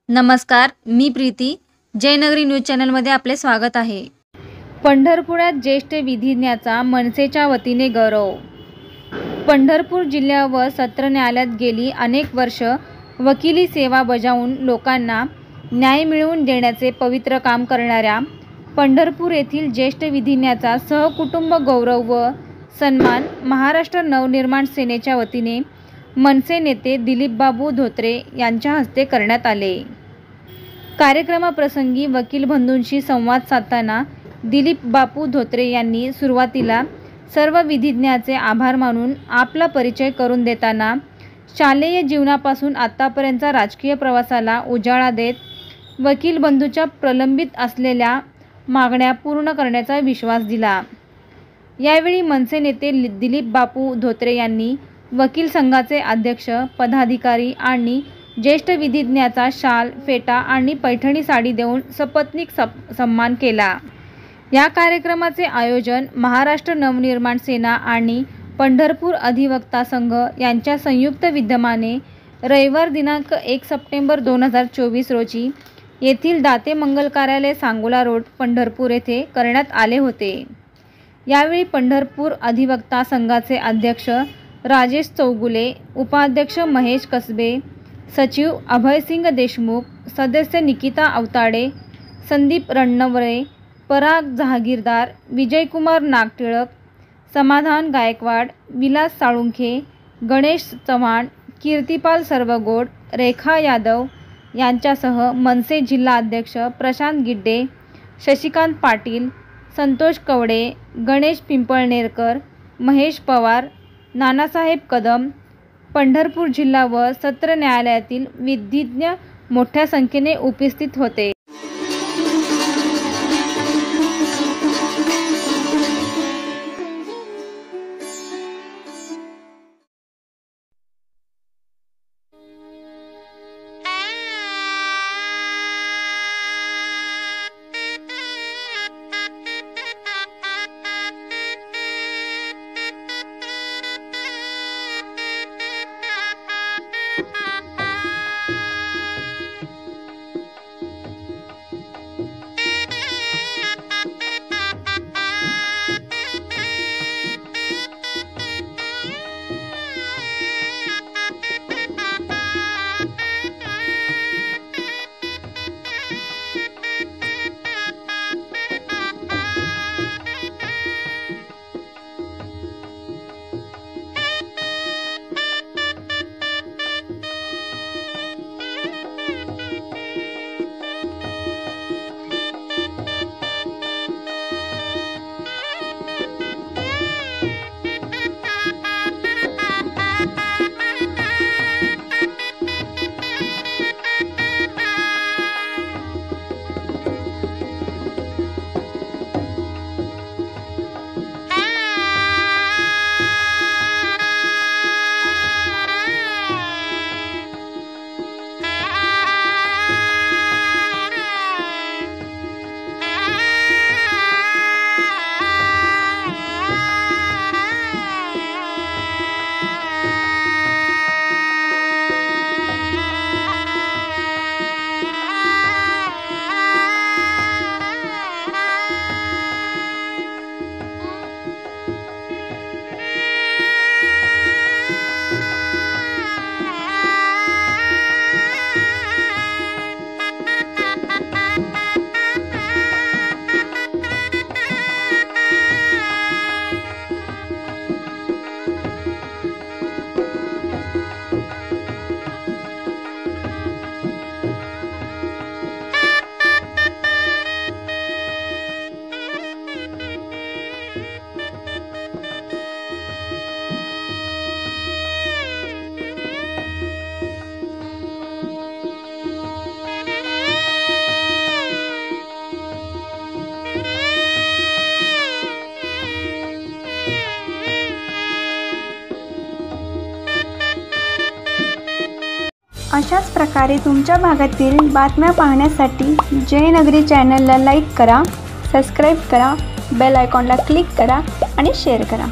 नमस्कार, मी प्रीती. जयनगरी न्यूज चॅनलमध्ये आपले स्वागत आहे. पंढरपुरात ज्येष्ठ विधिज्ञाचा मनसेच्या वतीने गौरव. पंढरपूर जिल्हा व सत्र न्यायालयात गेली अनेक वर्ष वकिली सेवा बजावून लोकांना न्याय मिळवून देण्याचे पवित्र काम करणाऱ्या पंढरपूर येथील ज्येष्ठ विधिज्ञाचा सहकुटुंब गौरव व सन्मान महाराष्ट्र नवनिर्माण सेनेच्या वतीने मनसे नेते दिलीपबाबू धोत्रे यांच्या हस्ते करण्यात आले. कार्यक्रमाप्रसंगी वकील बंधूंशी संवाद साधताना दिलीपबाबू धोत्रे यांनी सुरुवातीला सर्व विधिज्ञाचे आभार मानून आपला परिचय करून देताना शालेय जीवनापासून आतापर्यंतचा राजकीय प्रवासाला उजाळा देत वकील बंधूच्या प्रलंबित असलेल्या मागण्या पूर्ण करण्याचा विश्वास दिला. यावेळी मनसे नेते दिलीपबाबू धोत्रे यांनी वकील संघाचे अध्यक्ष, पदाधिकारी आणि ज्येष्ठ विधिज्ञाचा शाल, फेटा आणि पैठणी साडी देऊन सपत्नीक सन्मान केला. या कार्यक्रमाचे आयोजन महाराष्ट्र नवनिर्माण सेना आणि पंढरपूर अधिवक्ता संघ यांच्या संयुक्त विद्यमाने रविवार दिनांक 1 सप्टेंबर 2024 रोजी येथील दाते मंगल कार्यालय, सांगोला रोड, पंढरपूर येथे करण्यात आले होते. यावेळी पंढरपूर अधिवक्ता संघाचे अध्यक्ष राजेश चौगुले, उपाध्यक्ष महेश कसबे, सचिव अभयसिंग देशमुख, सदस्य निकिता अवताडे, संदीप रणनवरे, पराग जहागीरदार, विजयकुमार नागटिळक, समाधान गायकवाड, विलास साळुंखे, गणेश चव्हाण, कीर्तिपाल सर्वगोड, रेखा यादव यांच्यासह मनसे जिल्हा अध्यक्ष प्रशांत गिड्डे, शशिकांत पाटील, संतोष कवडे, गणेश पिंपळनेरकर, महेश पवार, नानासाहेब कदम, पंढरपूर जिल्हा व सत्र न्यायालयातील विधिज्ञ मोठ्या संख्येने उपस्थित होते. अशाच प्रकारे तुमच्या भागातील बातम्या पाहण्यासाठी जयनगरी चॅनलला लाईक करा, सबस्क्राईब करा, बेल आयकॉनला क्लिक करा आणि शेअर करा.